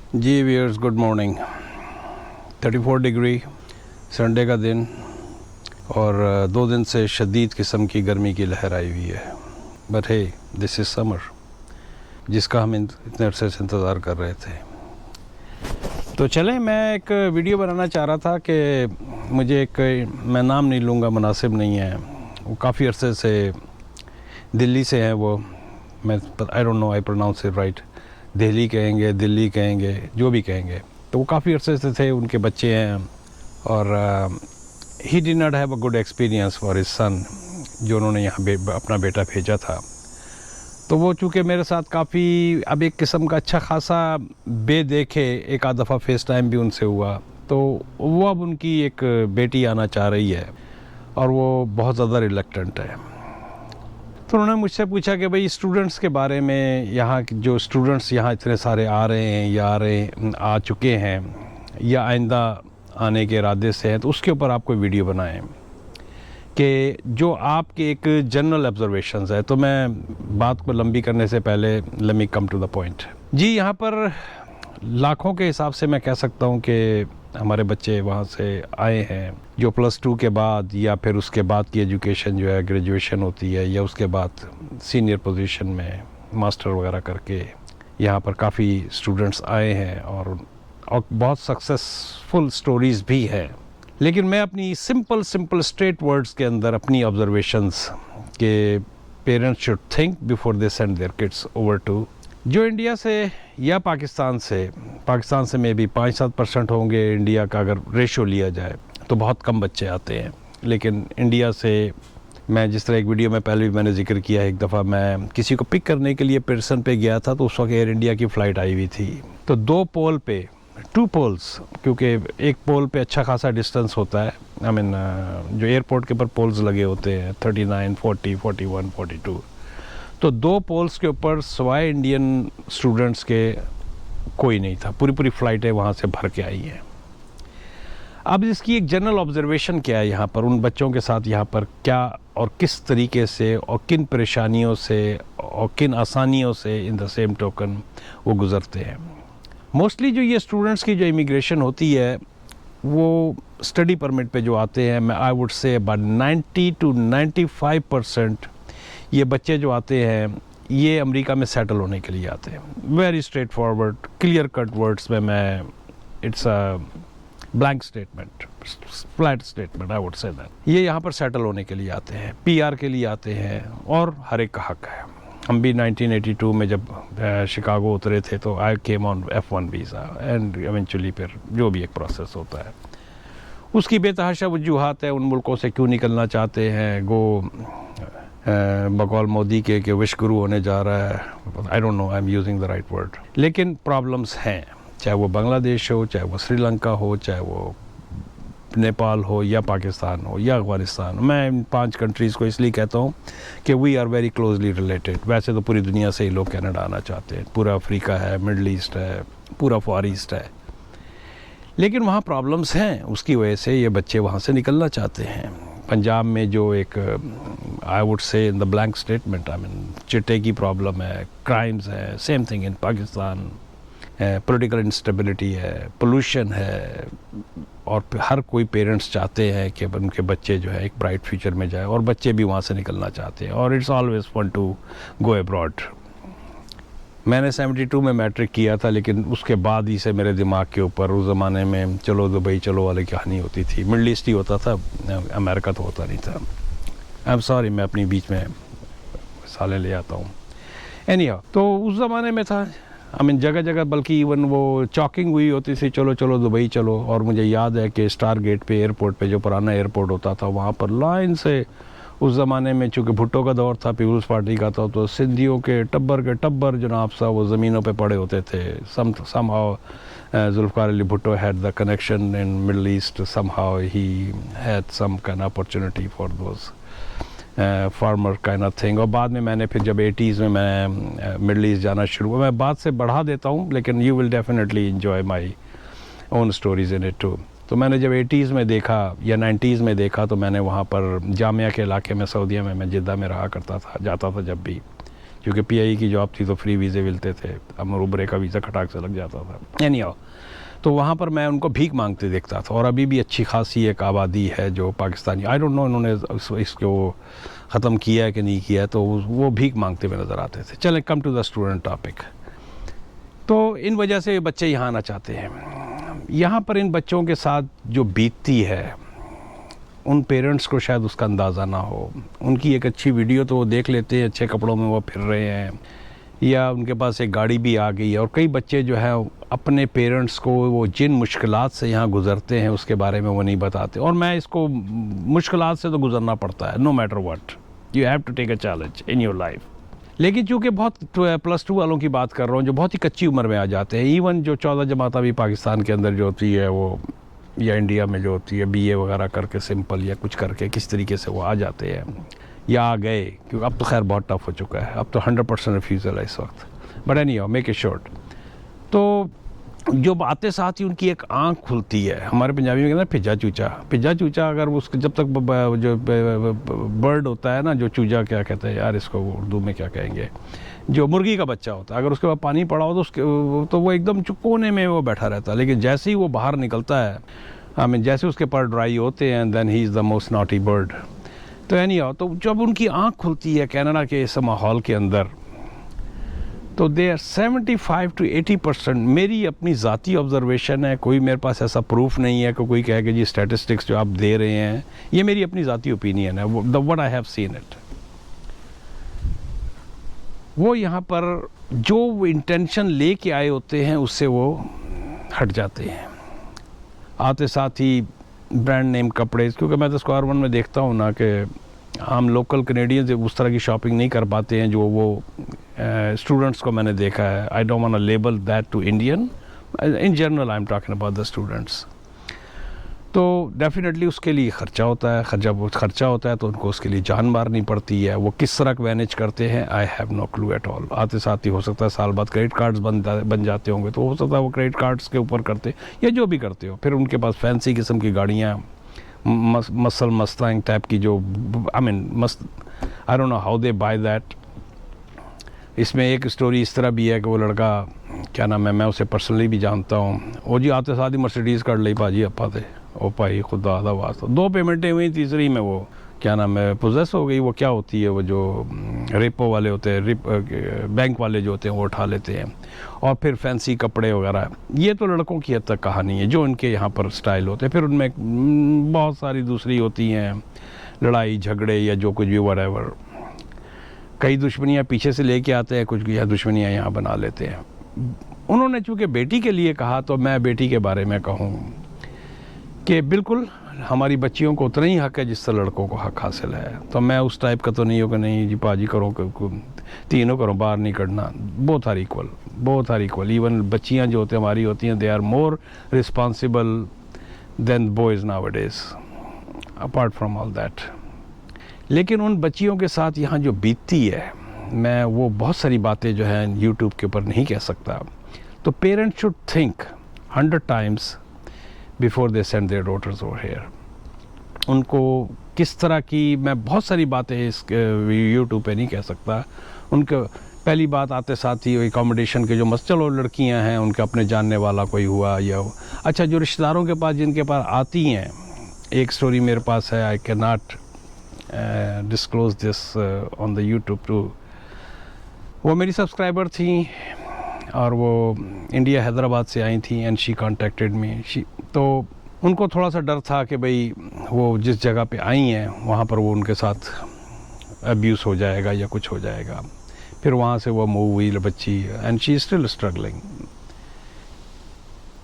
जी viewers, good morning. 34 degree Sunday का दिन और 2 दिन से शदीद किस्म की गर्मी की लहर आई हुई है। But hey, this is summer, जिसका हम इतने अरसे से इंतज़ार कर रहे थे। तो चलें, मैं एक वीडियो बनाना चाह रहा था कि मैं नाम नहीं लूँगा, मुनासिब नहीं है। वो काफ़ी अरसे से दिल्ली से हैं वो, मैं I don't know I pronounce it right, Delhi कहेंगे, जो भी कहेंगे। तो वो काफ़ी अरसे से थे, उनके बच्चे हैं और he did not have a good experience for his son, जो उन्होंने यहाँ अपना बेटा भेजा था। तो वो चूँकि मेरे साथ काफ़ी अब एक किस्म का अच्छा खासा बेदेखे एक आध दफ़ा फेस टाइम भी उनसे हुआ, तो वो अब उनकी एक बेटी आना चाह रही है और वो बहुत ज़्यादा रिलक्टेंट है। तो उन्होंने मुझसे पूछा कि भाई स्टूडेंट्स के बारे में, यहाँ जो स्टूडेंट्स यहाँ इतने सारे आ रहे हैं या आ चुके हैं या आइंदा आने के इरादे से हैं, तो उसके ऊपर आप कोई वीडियो बनाएं कि जो आपके एक जनरल ऑब्जर्वेशंस है। तो मैं बात को लंबी करने से पहले let me come to the point. जी, यहाँ पर लाखों के हिसाब से मैं कह सकता हूँ कि हमारे बच्चे वहाँ से आए हैं, जो +2 के बाद या फिर उसके बाद की एजुकेशन जो है, ग्रेजुएशन होती है, या उसके बाद सीनियर पोजीशन में मास्टर वगैरह करके यहाँ पर काफ़ी स्टूडेंट्स आए हैं और बहुत सक्सेसफुल स्टोरीज़ भी हैं। लेकिन मैं अपनी सिंपल स्ट्रेट वर्ड्स के अंदर अपनी ऑब्जर्वेशंस के parents should think before they send their kids over to, जो इंडिया से या पाकिस्तान से में भी 5-7% होंगे। इंडिया का अगर रेशो लिया जाए तो बहुत कम बच्चे आते हैं। लेकिन इंडिया से, मैं जिस तरह एक वीडियो में पहले भी मैंने जिक्र किया है, एक दफ़ा मैं किसी को पिक करने के लिए पियर्सन पे गया था, तो उस वक्त एयर इंडिया की फ़्लाइट आई हुई थी। तो 2 पोल्स, क्योंकि एक पोल पे अच्छा खासा डिस्टेंस होता है, जो एयरपोर्ट के ऊपर पोल्स लगे होते हैं 39, 40, 41, 42, तो 2 पोल्स के ऊपर सवाए इंडियन स्टूडेंट्स के कोई नहीं था। पूरी फ़्लाइटें वहाँ से भर के आई हैं। अब इसकी एक जनरल ऑब्जर्वेशन क्या है यहाँ पर, उन बच्चों के साथ यहाँ पर क्या और किस तरीके से और किन परेशानियों से और किन आसानियों से इन द सेम टोकन वो गुज़रते हैं। मोस्टली जो ये स्टूडेंट्स की जो इमिग्रेशन होती है, वो स्टडी परमिट पे जो आते हैं, मैं I would say about 90 to 95% ये बच्चे जो आते हैं, ये अमेरिका में सेटल होने के लिए आते हैं। Very straight forward, clear cut words में मैं, it's a blank statement, flat statement, I would say that ये यहाँ पर सेटल होने के लिए आते हैं, PR के लिए आते हैं, और हर एक का हक है। हम भी 1982 में जब शिकागो उतरे थे, तो I came on F1 visa and eventually फिर जो भी एक प्रोसेस होता है, उसकी बेतहाशा वजूहात है। उन मुल्कों से क्यों निकलना चाहते हैं, बकौल मोदी के कि विश्व गुरु होने जा रहा है, I don't know I am using the right word. लेकिन प्रॉब्लम्स हैं, चाहे वो बांग्लादेश हो, चाहे वो श्रीलंका हो, चाहे वो नेपाल हो, या पाकिस्तान हो, या अफ़गानिस्तान। मैं इन 5 कंट्रीज़ को इसलिए कहता हूँ कि we are very closely related. वैसे तो पूरी दुनिया से ही लोग कनाडा आना चाहते हैं, पूरा अफ्रीका है, मिडल ईस्ट है, पूरा फार ईस्ट है, लेकिन वहाँ प्रॉब्लम्स हैं। उसकी वजह से ये बच्चे वहाँ से निकलना चाहते हैं। पंजाब में जो एक, I would say in the blank statement, चिट्टे की प्रॉब्लम है, क्राइम्स है, same thing in Pakistan, political instability है, पोल्यूशन है, और हर कोई पेरेंट्स चाहते हैं कि उनके बच्चे जो है एक ब्राइट फ्यूचर में जाए, और बच्चे भी वहाँ से निकलना चाहते हैं, और it's always fun to go abroad. मैंने 72 में मैट्रिक किया था, लेकिन उसके बाद ही से मेरे दिमाग के ऊपर उस ज़माने में चलो दुबई चलो वाली कहानी होती थी। मिडल ईस्ट ही होता था, अमेरिका तो होता नहीं था। आई एम सॉरी, मैं अपनी बीच में साले ले आता हूँ। एनीहाउ, तो उस ज़माने में था, जगह जगह, बल्कि इवन वो चॉकिंग हुई होती थी, चलो दुबई चलो। और मुझे याद है कि स्टार गेट पे, एयरपोर्ट पे, जो पुराना एयरपोर्ट होता था, वहाँ पर लाइन से, उस ज़माने में चूँकि भुट्टो का दौर था, पीपल्स पार्टी का था, तो सिंधियों के टब्बर जनाब साहब वो ज़मीनों पे पड़े होते थे। somehow Zulfikar Ali Bhutto had the connection in Middle East, somehow he had some kind of opportunity for those farmer kind of thing. और बाद में मैंने फिर जब 80s में मैं मिडल ईस्ट जाना शुरू हुआ, मैं बात से बढ़ा देता हूँ, लेकिन you will definitely enjoy my own stories in it too. तो मैंने जब 80s में देखा या 90s में देखा, तो मैंने वहाँ पर जामिया के इलाके में, सऊदीया में, मैं जिद्दा में रहा करता था, जाता था जब भी, क्योंकि पीआई की जॉब थी तो फ्री वीज़े मिलते थे, अमर उबरे का वीज़ा खटाक से लग जाता था। एनीहाउ, तो वहाँ पर मैं उनको भीख मांगते देखता था। और अभी भी अच्छी खासी एक आबादी है जो पाकिस्तानी, आई डोंट नो इन्होंने इसको ख़त्म किया है कि नहीं किया है, तो वो भीख मांगते हुए नज़र आते थे। चलें, come to the student topic. तो इन वजह से बच्चे यहाँ आना चाहते हैं। यहाँ पर इन बच्चों के साथ जो बीतती है उन पेरेंट्स को शायद उसका अंदाज़ा ना हो। उनकी एक अच्छी वीडियो तो वो देख लेते हैं, अच्छे कपड़ों में वो फिर रहे हैं, या उनके पास एक गाड़ी भी आ गई है। और कई बच्चे जो हैं अपने पेरेंट्स को वो जिन मुश्किलात से यहाँ गुज़रते हैं उसके बारे में वो नहीं बताते। और मैं इसको, मुश्किलात से तो गुज़रना पड़ता है, no matter what, you have to take a challenge in your life. लेकिन चूँकि बहुत +2 वालों की बात कर रहा हूँ जो बहुत ही कच्ची उम्र में आ जाते हैं, इवन जो 14 जमात भी पाकिस्तान के अंदर जो होती है वो, या इंडिया में जो होती है बीए वगैरह करके सिंपल या कुछ करके किस तरीके से वो आ जाते हैं या आ गए, क्योंकि अब तो खैर बहुत टफ हो चुका है, अब तो 100% रिफ्यूज़ल है इस वक्त। But anyhow, make it short. तो जो आते साथ ही उनकी एक आँख खुलती है, हमारे पंजाबी में कहते हैं पिज्जा चूचा। पिज्जा चूचा अगर उसके जब तक जो बर्ड होता है ना, जो चूजा क्या कहते हैं यार इसको उर्दू में क्या कहेंगे, जो मुर्गी का बच्चा होता है, अगर उसके बाद पानी पड़ा हो तो वो एकदम कोने में वो बैठा रहता है। लेकिन जैसे ही वो बाहर निकलता है, आई मीन जैसे उसके पर ड्राई होते हैं, then he is the most naughty bird. तो एनीहाउ, तो जब उनकी आँख खुलती है कनाडा के इस माहौल के अंदर, तो दे आर 75 to 80%, मेरी अपनी ज़ाती ऑब्जर्वेशन है, कोई मेरे पास ऐसा प्रूफ नहीं है कि कोई कहे कि जी स्टैटिस्टिक्स जो आप दे रहे हैं, ये मेरी अपनी ज़ाती ओपिनियन है, what I have seen it. वो यहाँ पर जो इंटेंशन लेके आए होते हैं उससे वो हट जाते हैं। आते साथ ही ब्रांड नेम कपड़े, क्योंकि मैं तो स्क्वायर वन में देखता हूँ ना कि हम लोकल कनेडियंस उस तरह की शॉपिंग नहीं कर पाते हैं जो वो स्टूडेंट्स को मैंने देखा है। I don't want to label that to Indian, in general I am talking about the students. तो डेफिनेटली उसके लिए ख़र्चा होता है, खर्चा होता है तो उनको उसके लिए जान मारनी पड़ती है। वो किस तरह मैनेज करते हैं, I have no clue at all. आते साथ ही हो सकता है साल बाद क्रेडिट कार्ड्स बन जाते होंगे, तो हो सकता है वो क्रेडिट कार्ड्स के ऊपर करते या जो भी करते हो। फिर उनके पास फैंसी किस्म की गाड़ियाँ, मसल मस्तांग टाइप की, जो आई मीन मस्त, आई don't know how they by that. इसमें एक स्टोरी इस तरह भी है कि वो लड़का, क्या नाम है, मैं उसे पर्सनली भी जानता हूँ, वो जी आते साथ ही मर्सिडीज़ कर ली भाजी अपा थे, ओ भाई खुदा दा वास्ता, 2 पेमेंटें हुई, तीसरी में वो क्या नाम है पोजेस हो गई। वो क्या होती है, वो जो रेपो वाले होते हैं, बैंक वाले जो होते हैं वो उठा लेते हैं। और फिर फैंसी कपड़े वगैरह, ये तो लड़कों की हद तक कहानी है जो इनके यहाँ पर स्टाइल होते हैं। फिर उनमें बहुत सारी दूसरी होती हैं, लड़ाई झगड़े या जो कुछ भी, व्हाटएवर। कई दुश्मनियाँ पीछे से लेके आते हैं, कुछ दुश्मनियाँ यहाँ बना लेते हैं। उन्होंने चूँकि बेटी के लिए कहा, तो मैं बेटी के बारे में कहूँ कि बिल्कुल हमारी बच्चियों को उतना ही हक है जिस तरह लड़कों को हक हासिल है। तो मैं उस टाइप का तो नहीं हो कि नहीं जी पाजी करो, तीनों करो, बाहर नहीं करना। Both are equal. इवन बच्चियाँ जो होती हैं हमारी होती हैं, they are more responsible than boys nowadays, apart from all that. लेकिन उन बच्चियों के साथ यहाँ जो बीतती है, मैं वो बहुत सारी बातें जो हैं यूट्यूब के ऊपर नहीं कह सकता। तो parents should think 100 times before they send their daughters over here. उनको किस तरह की, मैं बहुत सारी बातें इस यूट्यूब पे नहीं कह सकता। उनको पहली बात आते साथ ही एकोमोडेशन के जो चलो लड़कियां हैं, उनके अपने जानने वाला कोई हुआ या अच्छा, जो रिश्तेदारों के पास जिनके पास आती हैं, एक स्टोरी मेरे पास है, I can not disclose this on the YouTube too. वो मेरी सब्सक्राइबर थी और वो इंडिया हैदराबाद से आई थी, एंड शी कॉन्टेक्टेड मी। तो उनको थोड़ा सा डर था कि भाई वो जिस जगह पे आई हैं वहाँ पर वो उनके साथ अब्यूज़ हो जाएगा या कुछ हो जाएगा। फिर वहाँ से वो मूव हुई बच्ची, एंड शी स्टिल स्ट्रगलिंग।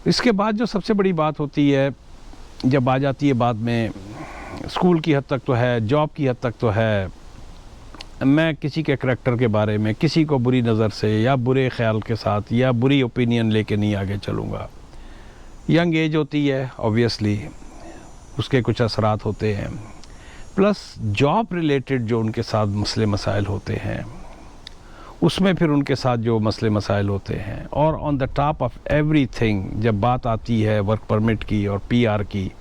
इसके बाद जो सबसे बड़ी बात होती है, जब आ जाती है बाद में, स्कूल की हद तक तो है, जॉब की हद तक तो है, मैं किसी के करैक्टर के बारे में किसी को बुरी नज़र से या बुरे ख्याल के साथ या बुरी ओपिनियन लेके नहीं आगे चलूँगा। यंग एज होती है, ऑब्वियसली उसके कुछ असरात होते हैं, प्लस जॉब रिलेटेड जो उनके साथ मसले मसाइल होते हैं, उसमें फिर उनके साथ जो मसले मसाइल होते हैं। और on the top of everything जब बात आती है वर्क परमिट की और पीआर की,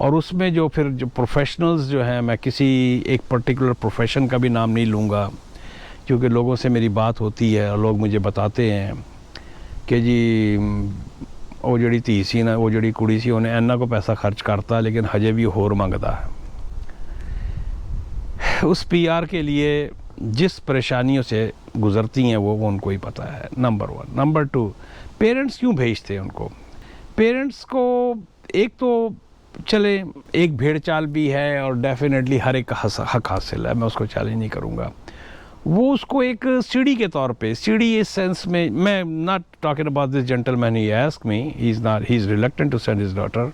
और उसमें जो फिर जो प्रोफेशनल्स जो हैं, मैं किसी एक पर्टिकुलर प्रोफेशन का भी नाम नहीं लूँगा, क्योंकि लोगों से मेरी बात होती है और लोग मुझे बताते हैं कि जी वो जड़ी धी सी ना, वो जड़ी कुड़ी सी, उन्हें इन्ना को पैसा खर्च करता लेकिन हजे भी होर मंगता है। उस पीआर के लिए जिस परेशानियों से गुजरती हैं वो उनको ही पता है, नंबर 1। नंबर 2, पेरेंट्स क्यों भेजते हैं उनको? पेरेंट्स को एक तो चले एक भेड़ चाल भी है और डेफिनेटली हर एक का हक हासिल है, मैं उसको चैलेंज नहीं करूँगा। वो उसको एक सीढ़ी के तौर पे, सीढ़ी इस सेंस में, मैं not talking about this gentleman, he asked me, he is reluctant to send his daughter.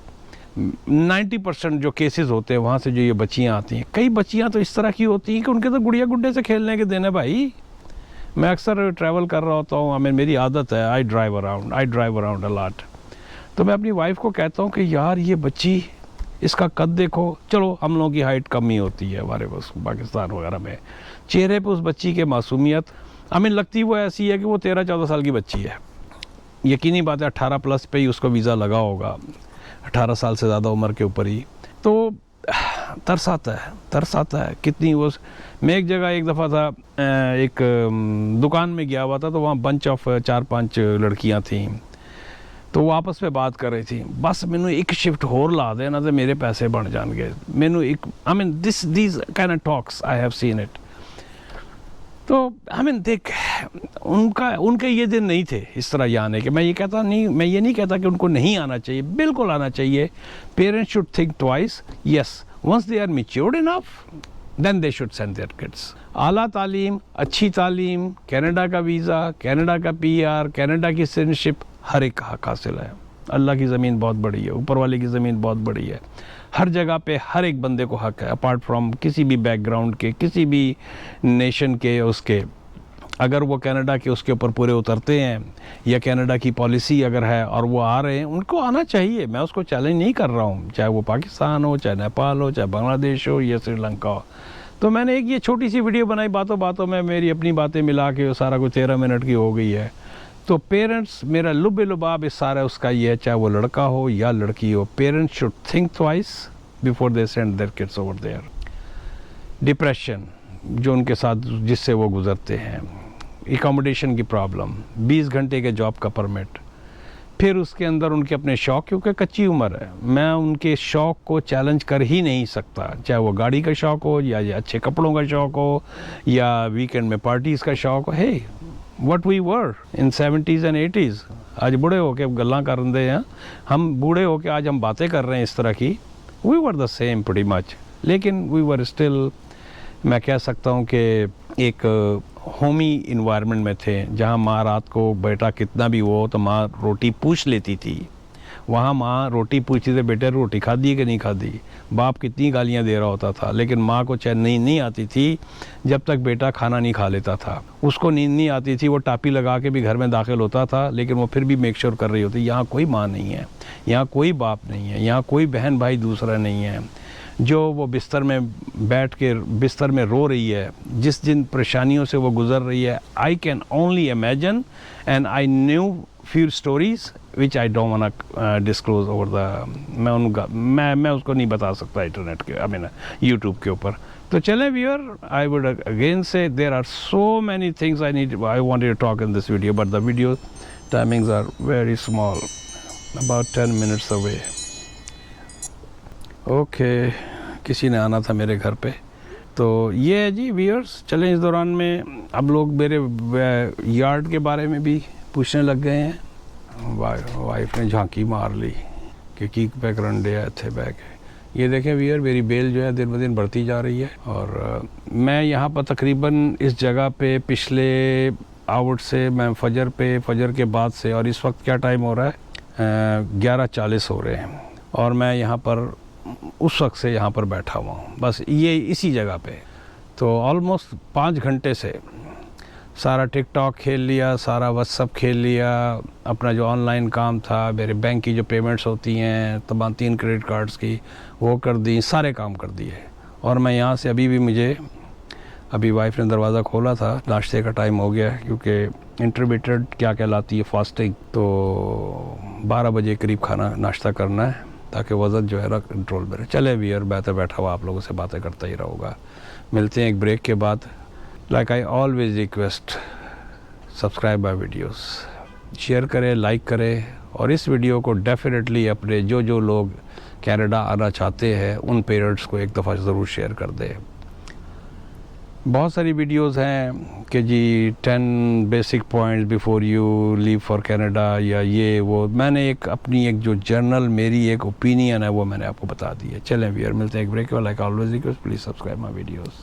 90% जो केसेस होते हैं वहाँ से जो ये बच्चियाँ आती हैं, कई बच्चियाँ तो इस तरह की होती हैं कि उनके तो गुड़िया गुड्डे से खेलने के दिन है भाई। मैं अक्सर ट्रैवल कर रहा होता हूँ, हमें मेरी आदत है, I drive around a lot. तो मैं अपनी वाइफ को कहता हूँ कि यार ये बच्ची, इसका कद देखो, चलो हम लोगों की हाइट कम ही होती है हमारे बस पाकिस्तान वगैरह में, चेहरे पे उस बच्ची के मासूमियत, हमें लगती वो ऐसी है कि वो 13-14 साल की बच्ची है। यकीनी बात है 18+ पे ही उसको वीज़ा लगा होगा, 18 साल से ज़्यादा उम्र के ऊपर ही। तो तरस आता है कितनी वो। मैं एक जगह एक दफ़ा था, एक दुकान में गया हुआ था, तो वहाँ बंच ऑफ 4-5 लड़कियाँ थीं, तो वो आपस में बात कर रही थी। बस मैनू एक शिफ्ट होर ला देना तो मेरे पैसे बन जाएंगे। मैनू एक I mean these kind of talks I have seen it. तो आई मीन देख, उनके ये दिन नहीं थे इस तरह यहाँ आने के। मैं ये नहीं कहता कि उनको नहीं आना चाहिए, बिल्कुल आना चाहिए। Parents should think twice. Yes, once they are matured enough then they should send their kids. आला तालीम, अच्छी तालीम, कनाडा का वीज़ा, कनाडा का पीआर, कनाडा की सिटीजनशिप, हर एक का हक हासिल है। अल्लाह की ज़मीन बहुत बड़ी है, ऊपर वाले की ज़मीन बहुत बड़ी है। हर जगह पे हर एक बंदे को हक है, अपार्ट फ्रॉम किसी भी बैकग्राउंड के, किसी भी नेशन के उसके। अगर वो कनाडा के उसके ऊपर पूरे उतरते हैं या कनाडा की पॉलिसी अगर है और वो आ रहे हैं, उनको आना चाहिए। मैं उसको चैलेंज नहीं कर रहा हूँ, चाहे वो पाकिस्तान हो, चाहे नेपाल हो, चाहे बांग्लादेश हो या श्रीलंका हो। तो मैंने एक ये छोटी सी वीडियो बनाई, बातों बातों में मेरी अपनी बातें मिला के सारा कुछ 13 मिनट की हो गई है। तो पेरेंट्स, मेरा लुब लुबाब इस सारा उसका ये है, चाहे वो लड़का हो या लड़की हो, parents should think twice before they send their kids over there. Depression जो उनके साथ जिससे वो गुजरते हैं, एकोमोडेशन की प्रॉब्लम, 20 घंटे के जॉब का परमिट, फिर उसके अंदर उनके अपने शौक़, क्योंकि कच्ची उम्र है, मैं उनके शौक़ को चैलेंज कर ही नहीं सकता। चाहे वो गाड़ी का शौक़ हो या अच्छे कपड़ों का शौक़ हो या वीकेंड में पार्टीज़ का शौक़ हो। हे, what we were in 70s and 80s, आज बूढ़े होके गल्लां कर रहे हैं हम, बूढ़े होके आज हम बातें कर रहे हैं इस तरह की। we were the same pretty much, लेकिन we were still, मैं कह सकता हूँ कि एक होमी इन्वायरमेंट में थे, जहाँ माँ रात को बेटा कितना भी हो तो माँ रोटी पूछ लेती थी। वहाँ माँ रोटी पूछती थी, बेटे रोटी खाधी कि नहीं खाधी। बाप कितनी गालियाँ दे रहा होता था, लेकिन माँ को चैन नहीं आती थी जब तक बेटा खाना नहीं खा लेता था। उसको नींद नहीं आती थी, वो टापी लगा के भी घर में दाखिल होता था, लेकिन वो फिर भी मेक श्योर कर रही होती। यहाँ कोई माँ नहीं है, यहाँ कोई बाप नहीं है, यहाँ कोई बहन भाई दूसरा नहीं है, जो वो बिस्तर में बैठ के बिस्तर में रो रही है, जिस जिन परेशानियों से वो गुज़र रही है। I can only imagine and I knew few stories which I don't want to disclose over the, मैं उसको नहीं बता सकता इंटरनेट के, I mean YouTube के ऊपर। तो चलें viewer, I would again say there are so many things I wanted to talk in this video, but the video timings are very small, about 10 minutes away. Okay, किसी ने आना था मेरे घर पे, तो ये है जी व्यूअर्स। चलें, इस दौरान में अब लोग मेरे यार्ड के बारे में भी पूछने लग गए हैं। वाइफ ने झांकी मार ली कि की पे करंडे थे बैग। ये देखें व्यूअर, मेरी बेल जो है दिन ब दिन बढ़ती जा रही है। और मैं यहाँ पर तकरीबन इस जगह पे पिछले आउट से मैं फजर के बाद से, और इस वक्त क्या टाइम हो रहा है, 11:40 हो रहे हैं, और मैं यहाँ पर उस वक्त से यहाँ पर बैठा हुआ हूँ, बस ये इसी जगह पे। तो ऑलमोस्ट 5 घंटे से सारा टिकटॉक खेल लिया, सारा व्हाट्सअप खेल लिया, अपना जो ऑनलाइन काम था, मेरे बैंक की जो पेमेंट्स होती हैं तमाम 3 क्रेडिट कार्ड्स की, वो कर दी, सारे काम कर दिए। और मैं यहाँ से अभी वाइफ ने दरवाज़ा खोला था, नाश्ते का टाइम हो गया, क्योंकि इंटरमीडिएट क्या कहलाती है फास्टिंग, तो 12 बजे करीब खाना नाश्ता करना है ताकि वज़न जो है ना कंट्रोल में रहे। चले भी, और बैठा हुआ आप लोगों से बातें करता ही रहूँगा। मिलते हैं एक ब्रेक के बाद। Like I always request, subscribe my videos, share करें, लाइक करें, और इस वीडियो को डेफिनेटली अपने जो लोग कनाडा आना चाहते हैं उन पेरेंट्स को एक दफ़ा ज़रूर शेयर कर दें। बहुत सारी वीडियोस हैं कि जी 10 basic points before you leave for Canada या ये वो, मैंने अपनी जो जर्नल मेरी एक ओपिनियन है वो मैंने आपको बता दी है। चलें व्यूअर, मिलते हैं एक break. Like always request, please subscribe my videos.